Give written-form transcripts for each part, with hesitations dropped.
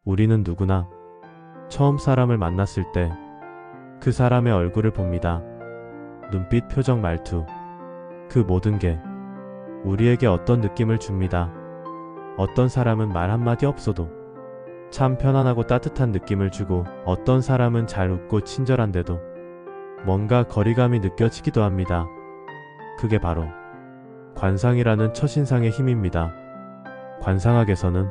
우리는 누구나 처음 사람을 만났을 때 그 사람의 얼굴을 봅니다. 눈빛, 표정, 말투, 그 모든 게 우리에게 어떤 느낌을 줍니다. 어떤 사람은 말 한마디 없어도 참 편안하고 따뜻한 느낌을 주고, 어떤 사람은 잘 웃고 친절한데도 뭔가 거리감이 느껴지기도 합니다. 그게 바로 관상이라는 첫인상의 힘입니다. 관상학에서는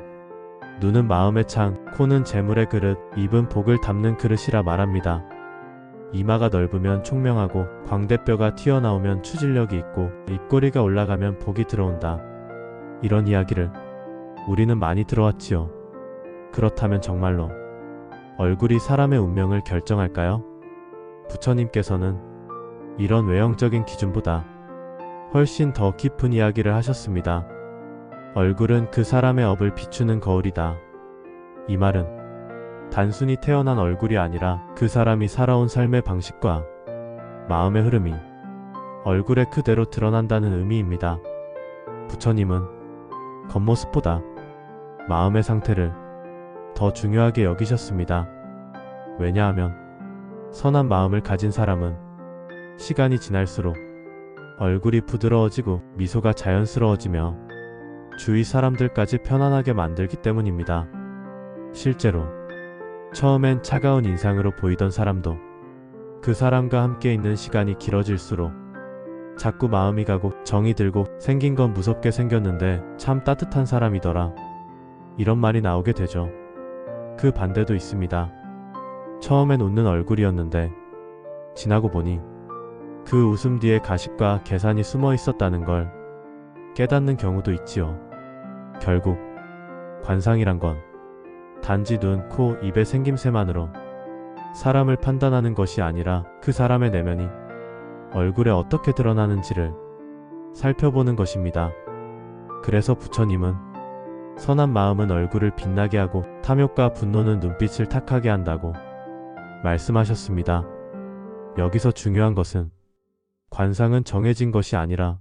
눈은 마음의 창, 코는 재물의 그릇, 입은 복을 담는 그릇이라 말합니다. 이마가 넓으면 총명하고, 광대뼈가 튀어나오면 추진력이 있고, 입꼬리가 올라가면 복이 들어온다. 이런 이야기를 우리는 많이 들어왔지요. 그렇다면 정말로 얼굴이 사람의 운명을 결정할까요? 부처님께서는 이런 외형적인 기준보다 훨씬 더 깊은 이야기를 하셨습니다. 얼굴은 그 사람의 업을 비추는 거울이다. 이 말은 단순히 태어난 얼굴이 아니라 그 사람이 살아온 삶의 방식과 마음의 흐름이 얼굴에 그대로 드러난다는 의미입니다. 부처님은 겉모습보다 마음의 상태를 더 중요하게 여기셨습니다. 왜냐하면 선한 마음을 가진 사람은 시간이 지날수록 얼굴이 부드러워지고 미소가 자연스러워지며 주위 사람들까지 편안하게 만들기 때문입니다. 실제로 처음엔 차가운 인상으로 보이던 사람도 그 사람과 함께 있는 시간이 길어질수록 자꾸 마음이 가고 정이 들고, 생긴 건 무섭게 생겼는데 참 따뜻한 사람이더라, 이런 말이 나오게 되죠. 그 반대도 있습니다. 처음엔 웃는 얼굴이었는데 지나고 보니 그 웃음 뒤에 가식과 계산이 숨어 있었다는 걸 깨닫는 경우도 있지요. 결국 관상이란 건 단지 눈, 코, 입의 생김새만으로 사람을 판단하는 것이 아니라 그 사람의 내면이 얼굴에 어떻게 드러나는지를 살펴보는 것입니다. 그래서 부처님은 선한 마음은 얼굴을 빛나게 하고 탐욕과 분노는 눈빛을 탁하게 한다고 말씀하셨습니다. 여기서 중요한 것은 관상은 정해진 것이 아니라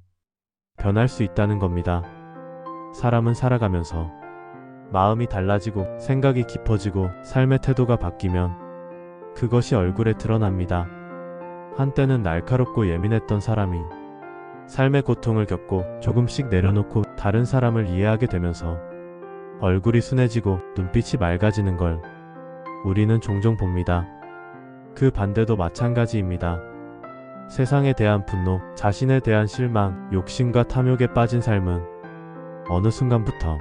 변할 수 있다는 겁니다. 사람은 살아가면서 마음이 달라지고 생각이 깊어지고 삶의 태도가 바뀌면 그것이 얼굴에 드러납니다. 한때는 날카롭고 예민했던 사람이 삶의 고통을 겪고 조금씩 내려놓고 다른 사람을 이해하게 되면서 얼굴이 순해지고 눈빛이 맑아지는 걸 우리는 종종 봅니다. 그 반대도 마찬가지입니다. 세상에 대한 분노, 자신에 대한 실망, 욕심과 탐욕에 빠진 삶은 어느 순간부터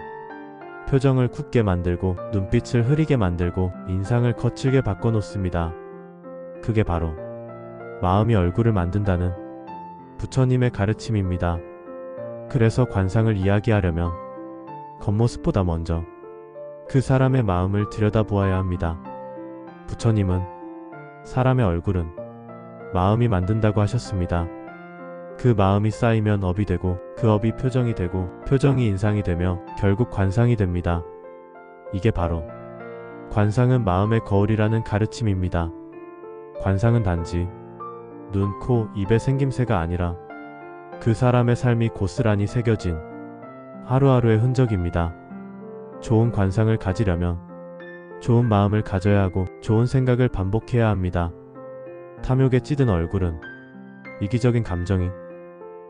표정을 굳게 만들고 눈빛을 흐리게 만들고 인상을 거칠게 바꿔놓습니다. 그게 바로 마음이 얼굴을 만든다는 부처님의 가르침입니다. 그래서 관상을 이야기하려면 겉모습보다 먼저 그 사람의 마음을 들여다보아야 합니다. 부처님은 사람의 얼굴은 마음이 만든다고 하셨습니다. 그 마음이 쌓이면 업이 되고, 그 업이 표정이 되고, 표정이 인상이 되며 결국 관상이 됩니다. 이게 바로 관상은 마음의 거울이라는 가르침입니다. 관상은 단지 눈, 코, 입의 생김새가 아니라 그 사람의 삶이 고스란히 새겨진 하루하루의 흔적입니다. 좋은 관상을 가지려면 좋은 마음을 가져야 하고 좋은 생각을 반복해야 합니다. 탐욕에 찌든 얼굴은 이기적인 감정이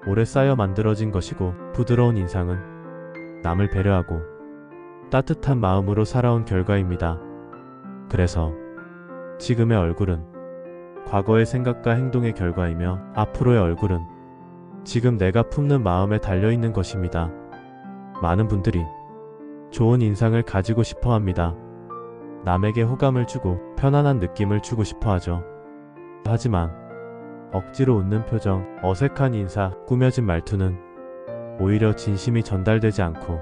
오래 쌓여 만들어진 것이고, 부드러운 인상은 남을 배려하고 따뜻한 마음으로 살아온 결과입니다. 그래서 지금의 얼굴은 과거의 생각과 행동의 결과이며, 앞으로의 얼굴은 지금 내가 품는 마음에 달려있는 것입니다. 많은 분들이 좋은 인상을 가지고 싶어 합니다. 남에게 호감을 주고 편안한 느낌을 주고 싶어 하죠. 하지만 억지로 웃는 표정, 어색한 인사, 꾸며진 말투는 오히려 진심이 전달되지 않고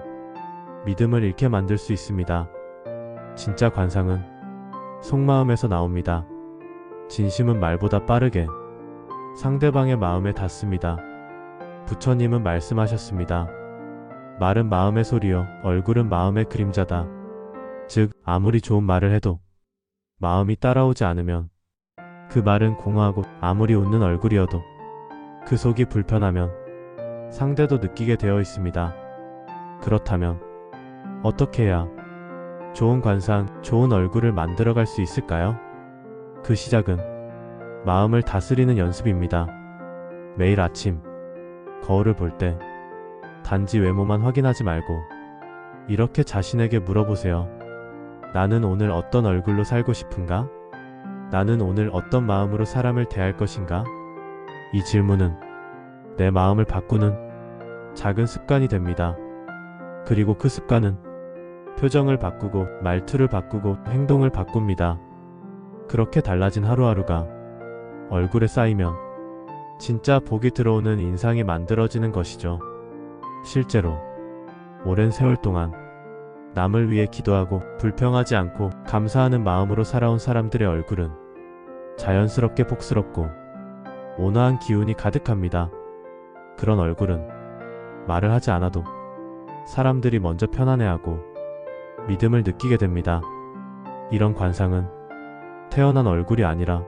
믿음을 잃게 만들 수 있습니다. 진짜 관상은 속마음에서 나옵니다. 진심은 말보다 빠르게 상대방의 마음에 닿습니다. 부처님은 말씀하셨습니다. 말은 마음의 소리요, 얼굴은 마음의 그림자다. 즉, 아무리 좋은 말을 해도 마음이 따라오지 않으면 그 말은 공허하고, 아무리 웃는 얼굴이어도 그 속이 불편하면 상대도 느끼게 되어 있습니다. 그렇다면 어떻게 해야 좋은 관상, 좋은 얼굴을 만들어갈 수 있을까요? 그 시작은 마음을 다스리는 연습입니다. 매일 아침 거울을 볼 때 단지 외모만 확인하지 말고 이렇게 자신에게 물어보세요. 나는 오늘 어떤 얼굴로 살고 싶은가? 나는 오늘 어떤 마음으로 사람을 대할 것인가? 이 질문은 내 마음을 바꾸는 작은 습관이 됩니다. 그리고 그 습관은 표정을 바꾸고 말투를 바꾸고 행동을 바꿉니다. 그렇게 달라진 하루하루가 얼굴에 쌓이면 진짜 복이 들어오는 인상이 만들어지는 것이죠. 실제로 오랜 세월 동안 남을 위해 기도하고 불평하지 않고 감사하는 마음으로 살아온 사람들의 얼굴은 자연스럽게 복스럽고 온화한 기운이 가득합니다. 그런 얼굴은 말을 하지 않아도 사람들이 먼저 편안해하고 믿음을 느끼게 됩니다. 이런 관상은 태어난 얼굴이 아니라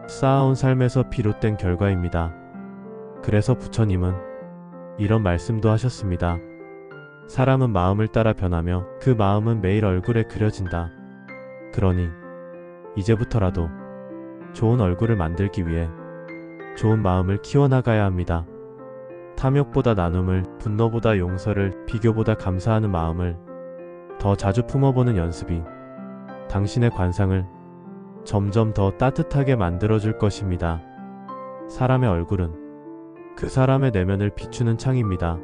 쌓아온 삶에서 비롯된 결과입니다. 그래서 부처님은 이런 말씀도 하셨습니다. 사람은 마음을 따라 변하며 그 마음은 매일 얼굴에 그려진다. 그러니 이제부터라도 좋은 얼굴을 만들기 위해 좋은 마음을 키워나가야 합니다. 탐욕보다 나눔을, 분노보다 용서를, 비교보다 감사하는 마음을 더 자주 품어보는 연습이 당신의 관상을 점점 더 따뜻하게 만들어줄 것입니다. 사람의 얼굴은 그 사람의 내면을 비추는 창입니다.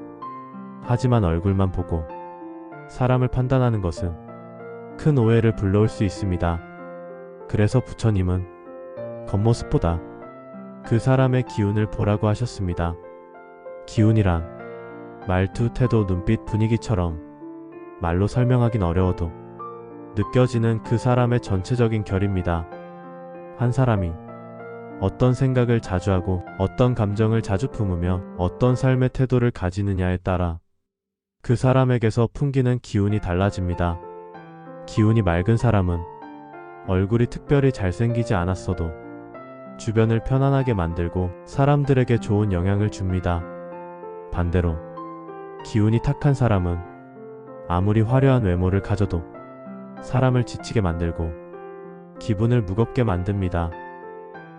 하지만 얼굴만 보고 사람을 판단하는 것은 큰 오해를 불러올 수 있습니다. 그래서 부처님은 겉모습보다 그 사람의 기운을 보라고 하셨습니다. 기운이란 말투, 태도, 눈빛, 분위기처럼 말로 설명하긴 어려워도 느껴지는 그 사람의 전체적인 결입니다. 한 사람이 어떤 생각을 자주 하고 어떤 감정을 자주 품으며 어떤 삶의 태도를 가지느냐에 따라 그 사람에게서 풍기는 기운이 달라집니다. 기운이 맑은 사람은 얼굴이 특별히 잘생기지 않았어도 주변을 편안하게 만들고 사람들에게 좋은 영향을 줍니다. 반대로 기운이 탁한 사람은 아무리 화려한 외모를 가져도 사람을 지치게 만들고 기분을 무겁게 만듭니다.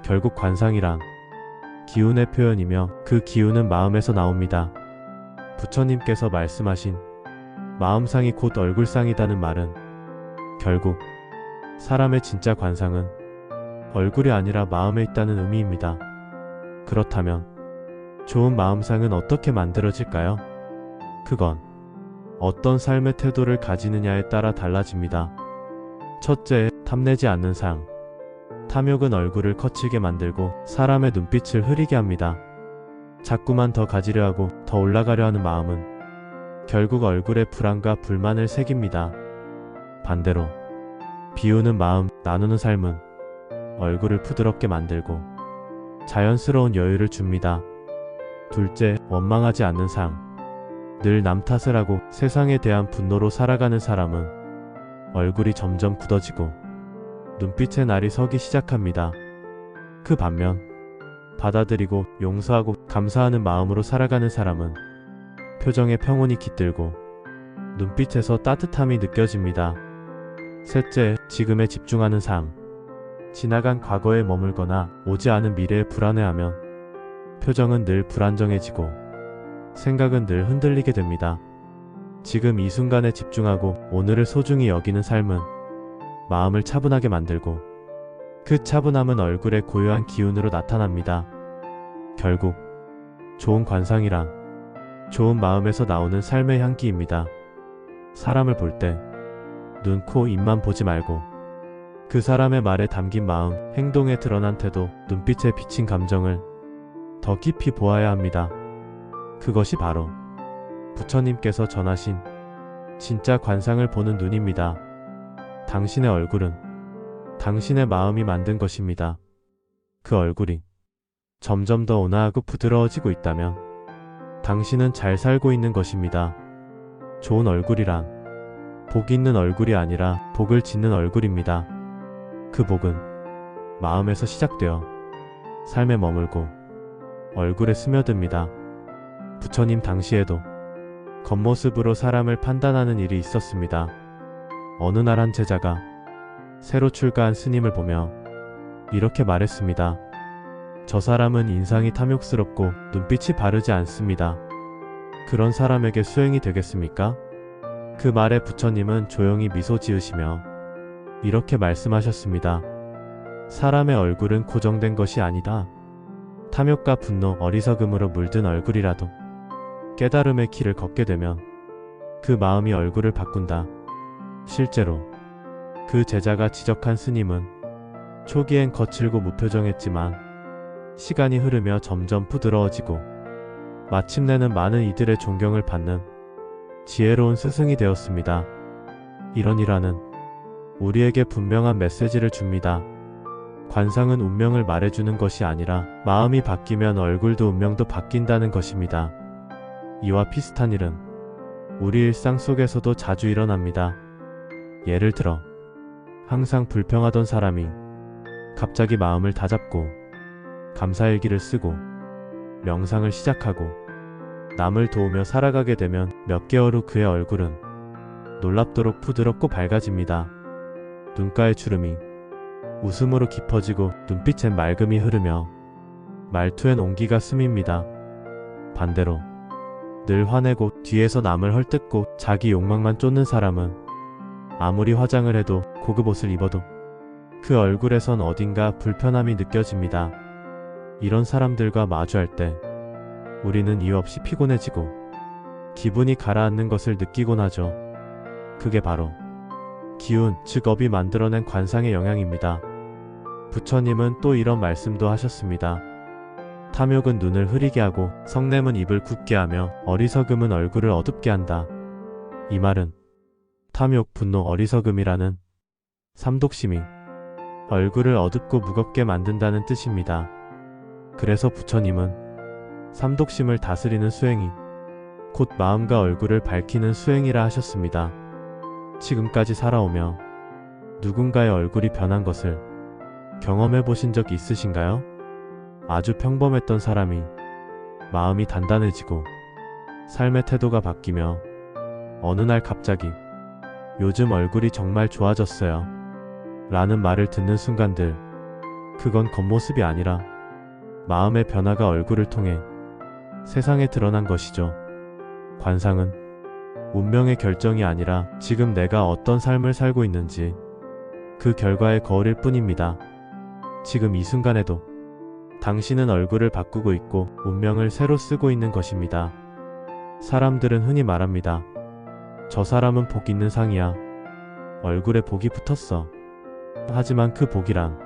결국 관상이란 기운의 표현이며 그 기운은 마음에서 나옵니다. 부처님께서 말씀하신 마음상이 곧 얼굴상이다는 말은 결국 사람의 진짜 관상은 얼굴이 아니라 마음에 있다는 의미입니다. 그렇다면 좋은 마음상은 어떻게 만들어질까요? 그건 어떤 삶의 태도를 가지느냐에 따라 달라집니다. 첫째, 탐내지 않는 상. 탐욕은 얼굴을 거칠게 만들고 사람의 눈빛을 흐리게 합니다. 자꾸만 더 가지려 하고 더 올라가려 하는 마음은 결국 얼굴에 불안과 불만을 새깁니다. 반대로 비우는 마음, 나누는 삶은 얼굴을 부드럽게 만들고 자연스러운 여유를 줍니다. 둘째, 원망하지 않는 상. 늘 남 탓을 하고 세상에 대한 분노로 살아가는 사람은 얼굴이 점점 굳어지고 눈빛의 날이 서기 시작합니다. 그 반면 받아들이고 용서하고 감사하는 마음으로 살아가는 사람은 표정에 평온이 깃들고 눈빛에서 따뜻함이 느껴집니다. 셋째, 지금에 집중하는 삶. 지나간 과거에 머물거나 오지 않은 미래에 불안해하면 표정은 늘 불안정해지고 생각은 늘 흔들리게 됩니다. 지금 이 순간에 집중하고 오늘을 소중히 여기는 삶은 마음을 차분하게 만들고 그 차분함은 얼굴의 고요한 기운으로 나타납니다. 결국 좋은 관상이란 좋은 마음에서 나오는 삶의 향기입니다. 사람을 볼 때 눈, 코, 입만 보지 말고 그 사람의 말에 담긴 마음, 행동에 드러난 태도, 눈빛에 비친 감정을 더 깊이 보아야 합니다. 그것이 바로 부처님께서 전하신 진짜 관상을 보는 눈입니다. 당신의 얼굴은 당신의 마음이 만든 것입니다. 그 얼굴이 점점 더 온화하고 부드러워지고 있다면 당신은 잘 살고 있는 것입니다. 좋은 얼굴이란 복 있는 얼굴이 아니라 복을 짓는 얼굴입니다. 그 복은 마음에서 시작되어 삶에 머물고 얼굴에 스며듭니다. 부처님 당시에도 겉모습으로 사람을 판단하는 일이 있었습니다. 어느 날 한 제자가 새로 출가한 스님을 보며 이렇게 말했습니다. 저 사람은 인상이 탐욕스럽고 눈빛이 바르지 않습니다. 그런 사람에게 수행이 되겠습니까? 그 말에 부처님은 조용히 미소 지으시며 이렇게 말씀하셨습니다. 사람의 얼굴은 고정된 것이 아니다. 탐욕과 분노, 어리석음으로 물든 얼굴이라도 깨달음의 길을 걷게 되면 그 마음이 얼굴을 바꾼다. 실제로 그 제자가 지적한 스님은 초기엔 거칠고 무표정했지만 시간이 흐르며 점점 부드러워지고 마침내는 많은 이들의 존경을 받는 지혜로운 스승이 되었습니다. 이런 일화는 우리에게 분명한 메시지를 줍니다. 관상은 운명을 말해주는 것이 아니라 마음이 바뀌면 얼굴도 운명도 바뀐다는 것입니다. 이와 비슷한 일은 우리 일상 속에서도 자주 일어납니다. 예를 들어 항상 불평하던 사람이 갑자기 마음을 다잡고 감사일기를 쓰고 명상을 시작하고 남을 도우며 살아가게 되면 몇 개월 후 그의 얼굴은 놀랍도록 부드럽고 밝아집니다. 눈가의 주름이 웃음으로 깊어지고 눈빛엔 맑음이 흐르며 말투엔 온기가 스밉니다. 반대로 늘 화내고 뒤에서 남을 헐뜯고 자기 욕망만 쫓는 사람은 아무리 화장을 해도 고급 옷을 입어도 그 얼굴에선 어딘가 불편함이 느껴집니다. 이런 사람들과 마주할 때 우리는 이유 없이 피곤해지고 기분이 가라앉는 것을 느끼곤 하죠. 그게 바로 기운, 즉 업이 만들어낸 관상의 영향입니다. 부처님은 또 이런 말씀도 하셨습니다. 탐욕은 눈을 흐리게 하고 성냄은 입을 굳게 하며 어리석음은 얼굴을 어둡게 한다. 이 말은 탐욕, 분노, 어리석음이라는 삼독심이 얼굴을 어둡고 무겁게 만든다는 뜻입니다. 그래서 부처님은 삼독심을 다스리는 수행이 곧 마음과 얼굴을 밝히는 수행이라 하셨습니다. 지금까지 살아오며 누군가의 얼굴이 변한 것을 경험해 보신 적 있으신가요? 아주 평범했던 사람이 마음이 단단해지고 삶의 태도가 바뀌며 어느 날 갑자기 요즘 얼굴이 정말 좋아졌어요 라는 말을 듣는 순간들, 그건 겉모습이 아니라 마음의 변화가 얼굴을 통해 세상에 드러난 것이죠. 관상은 운명의 결정이 아니라 지금 내가 어떤 삶을 살고 있는지 그 결과의 거울일 뿐입니다. 지금 이 순간에도 당신은 얼굴을 바꾸고 있고 운명을 새로 쓰고 있는 것입니다. 사람들은 흔히 말합니다. 저 사람은 복 있는 상이야. 얼굴에 복이 붙었어. 하지만 그 복이란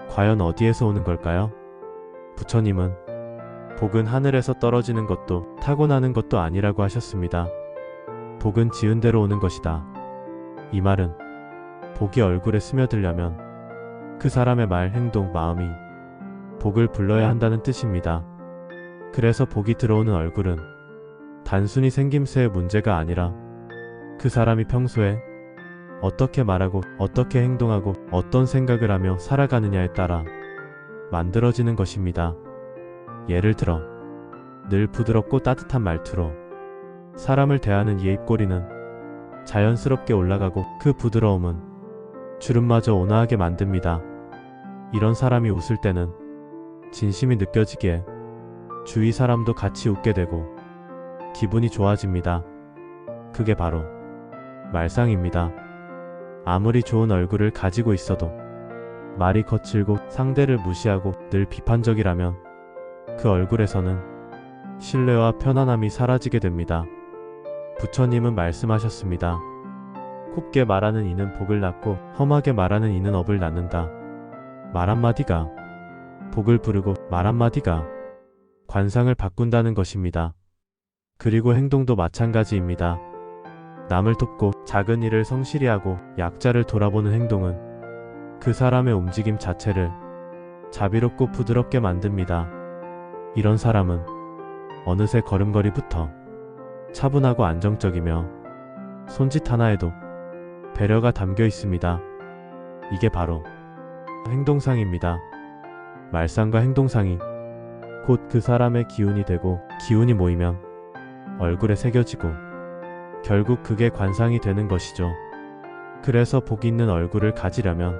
과연 어디에서 오는 걸까요? 부처님은 복은 하늘에서 떨어지는 것도 타고나는 것도 아니라고 하셨습니다. 복은 지은 대로 오는 것이다. 이 말은 복이 얼굴에 스며들려면 그 사람의 말, 행동, 마음이 복을 불러야 한다는 뜻입니다. 그래서 복이 들어오는 얼굴은 단순히 생김새의 문제가 아니라 그 사람이 평소에 어떻게 말하고 어떻게 행동하고 어떤 생각을 하며 살아가느냐에 따라 만들어지는 것입니다. 예를 들어 늘 부드럽고 따뜻한 말투로 사람을 대하는 이의 입꼬리는 자연스럽게 올라가고 그 부드러움은 주름마저 온화하게 만듭니다. 이런 사람이 웃을 때는 진심이 느껴지기에 주위 사람도 같이 웃게 되고 기분이 좋아집니다. 그게 바로 말상입니다. 아무리 좋은 얼굴을 가지고 있어도 말이 거칠고 상대를 무시하고 늘 비판적이라면 그 얼굴에서는 신뢰와 편안함이 사라지게 됩니다. 부처님은 말씀하셨습니다. 곱게 말하는 이는 복을 낳고 험하게 말하는 이는 업을 낳는다. 말 한마디가 복을 부르고 말 한마디가 관상을 바꾼다는 것입니다. 그리고 행동도 마찬가지입니다. 남을 돕고 작은 일을 성실히 하고 약자를 돌아보는 행동은 그 사람의 움직임 자체를 자비롭고 부드럽게 만듭니다. 이런 사람은 어느새 걸음걸이부터 차분하고 안정적이며 손짓 하나에도 배려가 담겨 있습니다. 이게 바로 행동상입니다. 말상과 행동상이 곧 그 사람의 기운이 되고 기운이 모이면 얼굴에 새겨지고 결국 그게 관상이 되는 것이죠. 그래서 복 있는 얼굴을 가지려면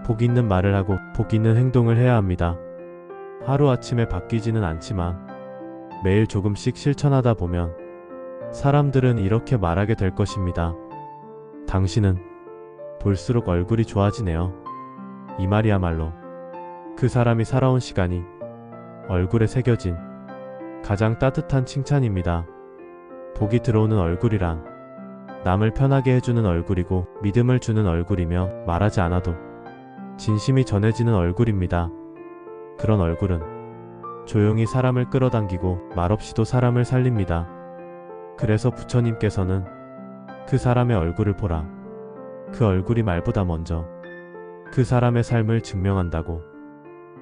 복 있는 말을 하고 복 있는 행동을 해야 합니다. 하루아침에 바뀌지는 않지만 매일 조금씩 실천하다 보면 사람들은 이렇게 말하게 될 것입니다. 당신은 볼수록 얼굴이 좋아지네요. 이 말이야말로 그 사람이 살아온 시간이 얼굴에 새겨진 가장 따뜻한 칭찬입니다. 복이 들어오는 얼굴이란 남을 편하게 해주는 얼굴이고 믿음을 주는 얼굴이며 말하지 않아도 진심이 전해지는 얼굴입니다. 그런 얼굴은 조용히 사람을 끌어당기고 말없이도 사람을 살립니다. 그래서 부처님께서는 그 사람의 얼굴을 보라. 그 얼굴이 말보다 먼저 그 사람의 삶을 증명한다고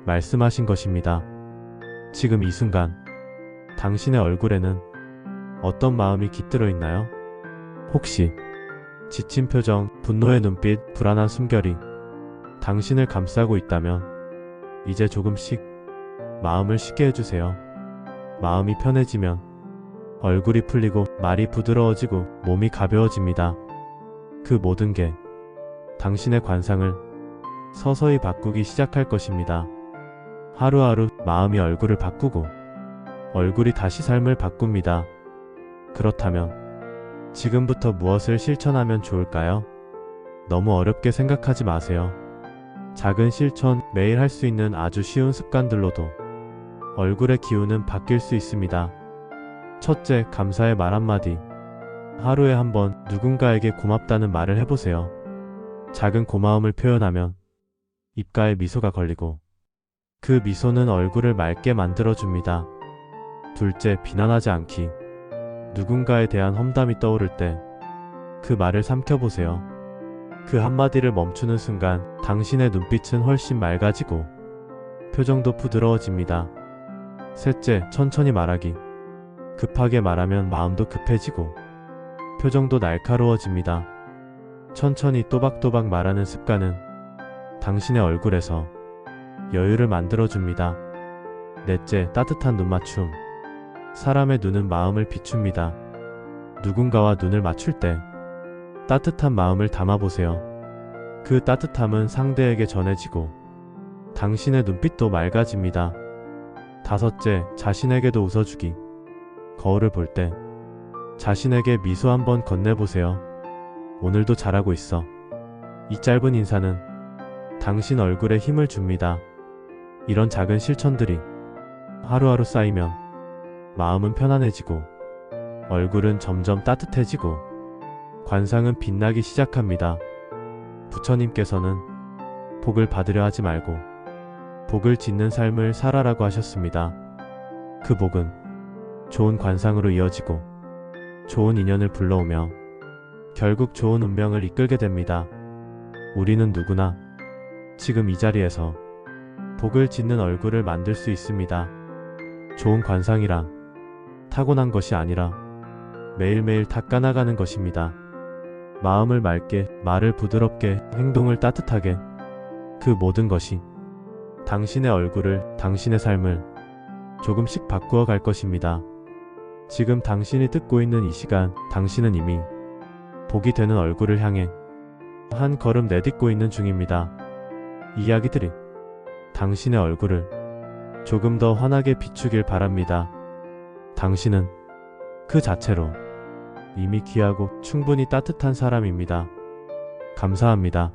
말씀하신 것입니다. 지금 이 순간 당신의 얼굴에는 어떤 마음이 깃들어 있나요? 혹시 지친 표정, 분노의 눈빛, 불안한 숨결이 당신을 감싸고 있다면 이제 조금씩 마음을 쉬게 해주세요. 마음이 편해지면 얼굴이 풀리고 말이 부드러워지고 몸이 가벼워집니다. 그 모든 게 당신의 관상을 서서히 바꾸기 시작할 것입니다. 하루하루 마음이 얼굴을 바꾸고 얼굴이 다시 삶을 바꿉니다. 그렇다면 지금부터 무엇을 실천하면 좋을까요? 너무 어렵게 생각하지 마세요. 작은 실천, 매일 할 수 있는 아주 쉬운 습관들로도 얼굴의 기운은 바뀔 수 있습니다. 첫째, 감사의 말 한마디. 하루에 한 번 누군가에게 고맙다는 말을 해보세요. 작은 고마움을 표현하면 입가에 미소가 걸리고 그 미소는 얼굴을 맑게 만들어줍니다. 둘째, 비난하지 않기. 누군가에 대한 험담이 떠오를 때 그 말을 삼켜보세요. 그 한마디를 멈추는 순간 당신의 눈빛은 훨씬 맑아지고 표정도 부드러워집니다. 셋째, 천천히 말하기. 급하게 말하면 마음도 급해지고 표정도 날카로워집니다. 천천히 또박또박 말하는 습관은 당신의 얼굴에서 여유를 만들어줍니다. 넷째, 따뜻한 눈맞춤. 사람의 눈은 마음을 비춥니다. 누군가와 눈을 맞출 때 따뜻한 마음을 담아보세요. 그 따뜻함은 상대에게 전해지고 당신의 눈빛도 맑아집니다. 다섯째, 자신에게도 웃어주기. 거울을 볼 때 자신에게 미소 한번 건네보세요. 오늘도 잘하고 있어. 이 짧은 인사는 당신 얼굴에 힘을 줍니다. 이런 작은 실천들이 하루하루 쌓이면 마음은 편안해지고 얼굴은 점점 따뜻해지고 관상은 빛나기 시작합니다. 부처님께서는 복을 받으려 하지 말고 복을 짓는 삶을 살아라고 하셨습니다. 그 복은 좋은 관상으로 이어지고 좋은 인연을 불러오며 결국 좋은 운명을 이끌게 됩니다. 우리는 누구나 지금 이 자리에서 복을 짓는 얼굴을 만들 수 있습니다. 좋은 관상이란 타고난 것이 아니라 매일매일 닦아나가는 것입니다. 마음을 맑게, 말을 부드럽게, 행동을 따뜻하게, 그 모든 것이 당신의 얼굴을, 당신의 삶을 조금씩 바꾸어 갈 것입니다. 지금 당신이 듣고 있는 이 시간, 당신은 이미 복이 되는 얼굴을 향해 한 걸음 내딛고 있는 중입니다. 이야기들이 당신의 얼굴을 조금 더 환하게 비추길 바랍니다. 당신은 그 자체로 이미 귀하고 충분히 따뜻한 사람입니다. 감사합니다.